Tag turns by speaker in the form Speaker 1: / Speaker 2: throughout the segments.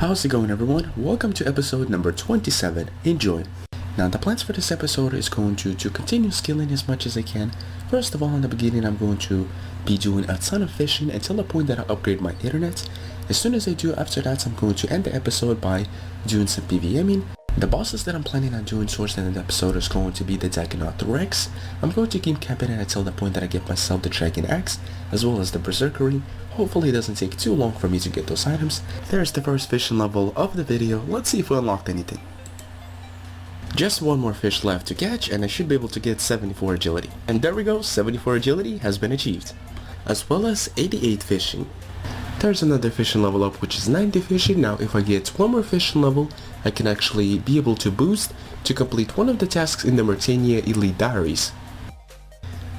Speaker 1: How's it going, everyone? Welcome to episode number 27. Enjoy. Now the plans for this episode is going to continue skilling as much as I can. First of all, in the beginning I'm going to be doing a ton of fishing until the point that I upgrade my internet. As soon as I do, after that I'm going to end the episode by doing some PVMing. The bosses that I'm planning on doing towards the end of the episode is going to be the Dagonaut Rex. I'm going to keep camping it until the point that I get myself the Dragon Axe, as well as the Berserkery. Hopefully it doesn't take too long for me to get those items. There's the first fishing level of the video. Let's see if we unlocked anything. Just one more fish left to catch and I should be able to get 74 agility. And there we go, 74 agility has been achieved. As well as 88 fishing. There's another fishing level up, which is 90 fishing. Now if I get one more fishing level, I can actually be able to boost to complete one of the tasks in the Mauritania Elite Diaries.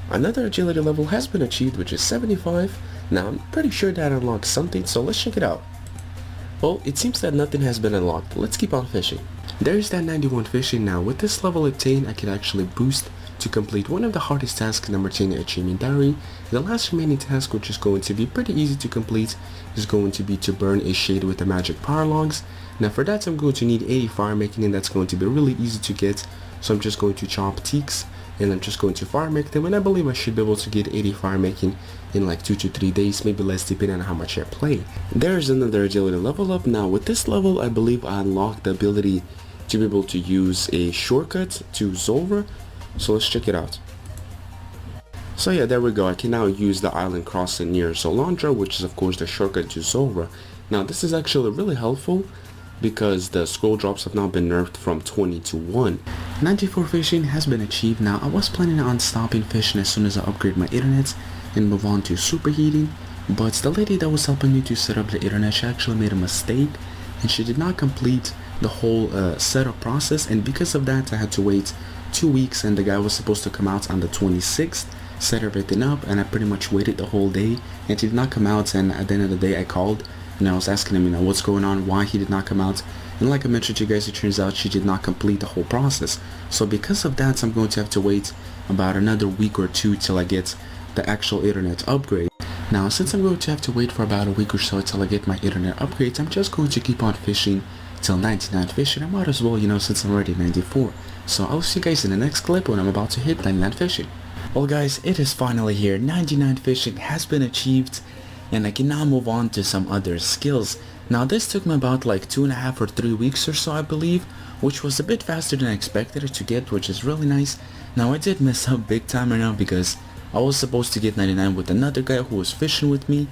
Speaker 1: Another agility level has been achieved, which is 75. Now I'm pretty sure that unlocks something, so let's check it out. Well, it seems that nothing has been unlocked. Let's keep on fishing. There's that 91 fishing. Now with this level obtained, I can actually boost to complete one of the hardest tasks in the Mauritania Achievement Diary. The last remaining task, which is going to be pretty easy to complete, is going to be to burn a shade with the magic power logs. Now for that I'm going to need 80 fire making, and that's going to be really easy to get. So I'm just going to chop teaks and I'm just going to fire make them, and I believe I should be able to get 80 fire making in like 2 to 3 days, maybe less depending on how much I play. There's another agility level up. Now with this level I believe I unlocked the ability to be able to use a shortcut to Zolver. So let's check it out. So yeah, there we go. I can now use the island crossing near Solandra, which is of course the shortcut to Zolver. Now this is actually really helpful because the scroll drops have now been nerfed from 20 to 1. 94 fishing has been achieved. Now I was planning on stopping fishing as soon as I upgrade my internet and move on to superheating, but the lady that was helping me to set up the internet, she actually made a mistake and she did not complete the whole setup process, and because of that I had to wait 2 weeks, and the guy was supposed to come out on the 26th, set everything up, and I pretty much waited the whole day and he did not come out. And at the end of the day I called and I was asking him, what's going on, why he did not come out, and like I mentioned to you guys, it turns out she did not complete the whole process. So because of that I'm going to have to wait about another week or two till I get the actual internet upgrade. Now since I'm going to have to wait for about a week or so till I get my internet upgrades, I'm just going to keep on fishing till 99 fishing. I might as well, since I'm already 94. So I'll see you guys in the next clip when I'm about to hit 99 fishing. Well guys, it is finally here. 99 fishing has been achieved and I can now move on to some other skills. Now this took me about like 2.5 or 3 weeks or so I believe, which was a bit faster than I expected it to get, which is really nice. Now I did mess up big time right now because I was supposed to get 99 with another guy who was fishing with me.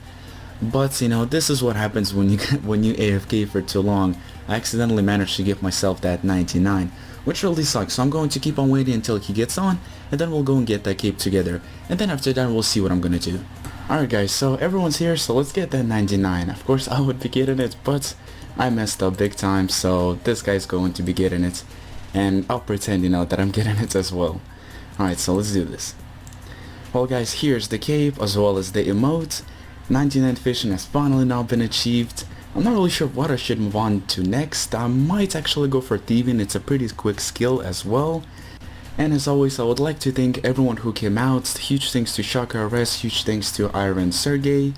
Speaker 1: But this is what happens when you AFK for too long. I accidentally managed to give myself that 99, which really sucks. So I'm going to keep on waiting until he gets on, and then we'll go and get that cape together, and then after that we'll see what I'm gonna do. Alright guys, so everyone's here, so let's get that 99. Of course I would be getting it, but I messed up big time, so this guy's going to be getting it, and I'll pretend that I'm getting it as well. Alright, so let's do this. Well guys, here's the cape as well as the emote. 99 fishing has finally now been achieved. I'm not really sure what I should move on to next. I might actually go for thieving. It's a pretty quick skill as well. And as always, I would like to thank everyone who came out. Huge thanks to OSRS, huge thanks to Ironman Sergey,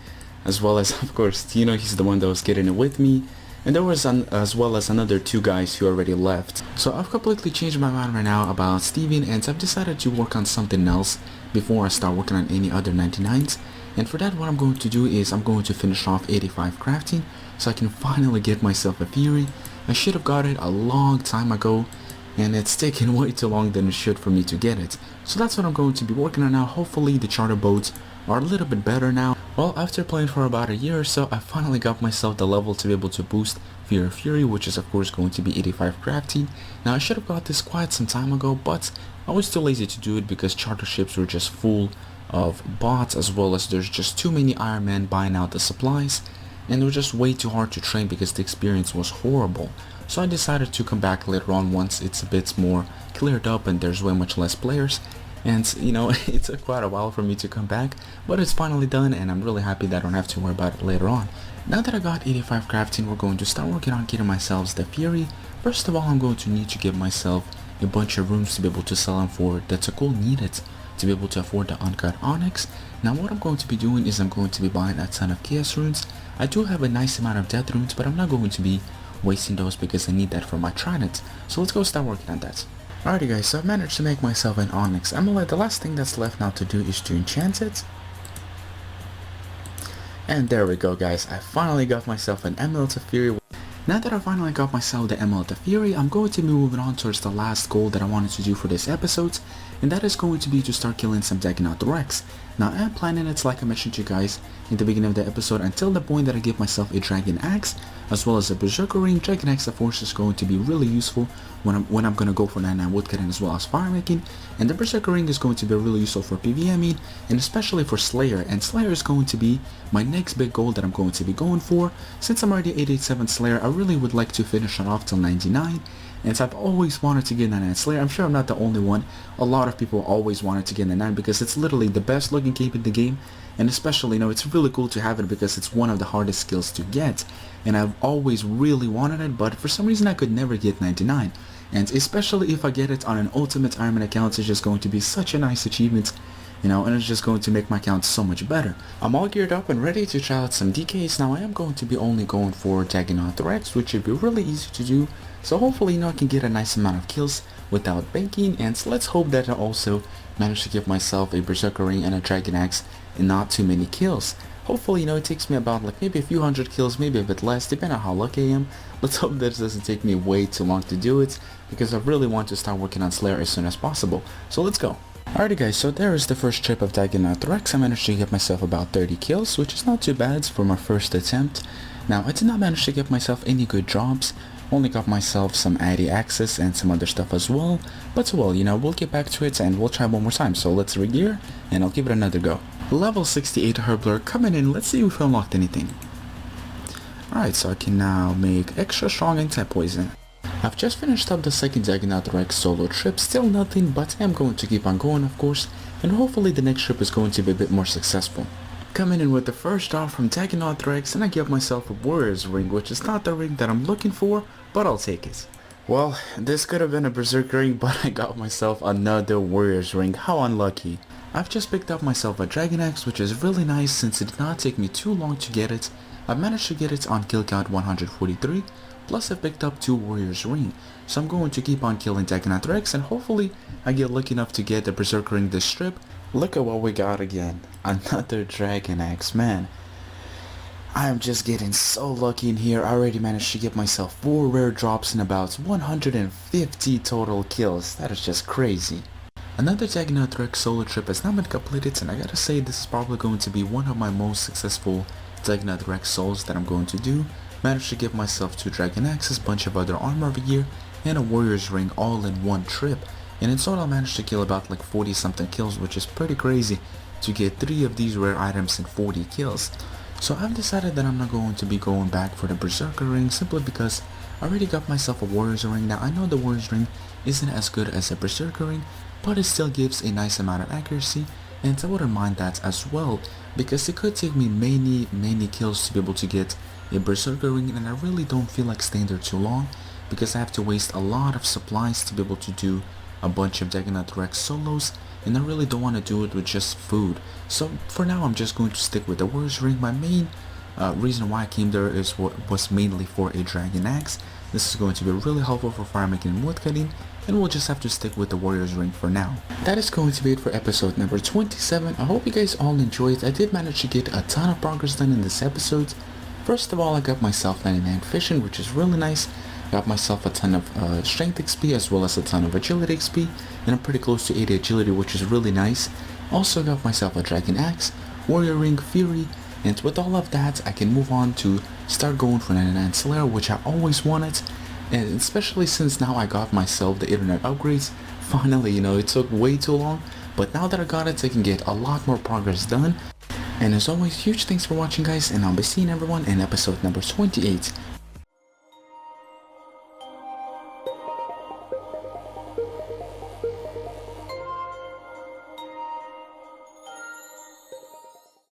Speaker 1: as well as of course he's the one that was getting it with me. And there was as well as another 2 guys who already left. So I've completely changed my mind right now about thieving, and I've decided to work on something else before I start working on any other 99s. And for that, what I'm going to do is I'm going to finish off 85 crafting so I can finally get myself a Fury. I should have got it a long time ago, and it's taken way too long than it should for me to get it. So that's what I'm going to be working on now. Hopefully the charter boats are a little bit better now. Well, after playing for about a year or so, I finally got myself the level to be able to boost Fury, which is of course going to be 85 crafting. Now I should have got this quite some time ago, but I was too lazy to do it because charter ships were just full of bots, as well as there's just too many Ironman buying out the supplies, and they were just way too hard to train because the experience was horrible. So I decided to come back later on once it's a bit more cleared up and there's way much less players. And it took quite a while for me to come back, but it's finally done and I'm really happy that I don't have to worry about it later on. Now that I got 85 crafting, we're going to start working on getting myself the Fury. First of all, I'm going to need to give myself a bunch of rooms to be able to sell them for. That's a cool needed to be able to afford the uncut onyx. Now what I'm going to be doing is I'm going to be buying a ton of chaos runes. I do have a nice amount of death runes, but I'm not going to be wasting those because I need that for my tridents. So let's go start working on that. Alrighty guys, so I've managed to make myself an Onyx Amulet. The last thing that's left now to do is to enchant it. And there we go guys, I finally got myself an Amulet of Fury. Now that I finally got myself the Amulet of Fury, I'm going to be moving on towards the last goal that I wanted to do for this episode, and that is going to be to start killing some Dagonoth Rex. Now I'm planning it, like I mentioned to you guys in the beginning of the episode, until the point that I give myself a Dragon Axe as well as a Berserker Ring. Dragon Axe of course is going to be really useful when I'm going to go for 99 woodcutting as well as fire making, and the Berserker Ring is going to be really useful for PvMing and especially for Slayer, and Slayer is going to be my next big goal that I'm going to be going for. Since I'm already 887 Slayer, I really would like to finish it off till 99. And I've always wanted to get 99 Slayer. I'm sure I'm not the only one. A lot of people always wanted to get 99 because it's literally the best looking cape in the game. And especially, you know, it's really cool to have it because it's one of the hardest skills to get. And I've always really wanted it, but for some reason I could never get 99. And especially if I get it on an Ultimate Ironman account, it's just going to be such a nice achievement. You know, and it's just going to make my account so much better. I'm all geared up and ready to try out some DKs. Now I am going to be only going for Dagonoth Rex, which should be really easy to do. So hopefully, you know, I can get a nice amount of kills without banking, and so let's hope that I also manage to give myself a Berserker Ring and a Dragon Axe and not too many kills. Hopefully, you know, it takes me about like maybe a few hundred kills, maybe a bit less, depending on how lucky I am. Let's hope that it doesn't take me way too long to do it, because I really want to start working on Slayer as soon as possible. So let's go. Alrighty guys, so there is the first trip of Dagonoth Rex. I managed to get myself about 30 kills, which is not too bad for my first attempt. Now, I did not manage to get myself any good jobs. Only got myself some Addy Axes and some other stuff as well. But well, you know, we'll get back to it and we'll try one more time. So let's re-gear and I'll give it another go. Level 68 Herbler coming in. Let's see if we unlocked anything. Alright, so I can now make extra strong anti-poison. I've just finished up the second Dagonoth Rex solo trip. Still nothing, but I'm going to keep on going, of course. And hopefully the next trip is going to be a bit more successful. Coming in with the first drop from Dagonoth Rex, and I give myself a Warrior's Ring, which is not the ring that I'm looking for, but I'll take it. Well, this could have been a Berserker Ring, but I got myself another Warrior's Ring. How unlucky. I've just picked up myself a Dragon Axe, which is really nice since it did not take me too long to get it. I managed to get it on kill count 143, plus I picked up 2 Warrior's Ring. So I'm going to keep on killing Dagonoth Rex, and hopefully I get lucky enough to get the Berserker Ring this trip. Look at what we got again. Another Dragon Axe, man. I am just getting so lucky in here. I already managed to get myself 4 rare drops and about 150 total kills. That is just crazy. Another Dagonoth Rex solo trip has now been completed, and I gotta say this is probably going to be one of my most successful Dagonoth Rex solos that I'm going to do. Managed to get myself 2 Dragon Axes, bunch of other armor over here, and a Warrior's Ring all in one trip. And in total I managed to kill about like 40 something kills, which is pretty crazy to get 3 of these rare items and 40 kills. So I've decided that I'm not going to be going back for the Berserker Ring simply because I already got myself a Warrior's Ring. Now I know the Warrior's Ring isn't as good as a Berserker Ring, but it still gives a nice amount of accuracy, and I wouldn't mind that as well, because it could take me many kills to be able to get a Berserker Ring, and I really don't feel like staying there too long because I have to waste a lot of supplies to be able to do a bunch of Dagonoth Rex solos, and I really don't want to do it with just food. So for now I'm just going to stick with the Warrior's Ring. My main reason why I came there was mainly for a Dragon Axe. This is going to be really helpful for fire making and wood cutting, and we'll just have to stick with the Warrior's Ring for now. That is going to be it for episode number 27. I hope you guys all enjoyed. I did manage to get a ton of progress done in this episode. First of all, I got myself 99 fishing, which is really nice. Got myself a ton of strength XP as well as a ton of agility XP, and I'm pretty close to 80 agility, which is really nice. Also got myself a Dragon Axe, Warrior Ring, Fury, and with all of that I can move on to start going for 99 Slayer, which I always wanted, and especially since now I got myself the internet upgrades. Finally, you know, it took way too long, but now that I got it I can get a lot more progress done. And as always, huge thanks for watching guys, and I'll be seeing everyone in episode number 28.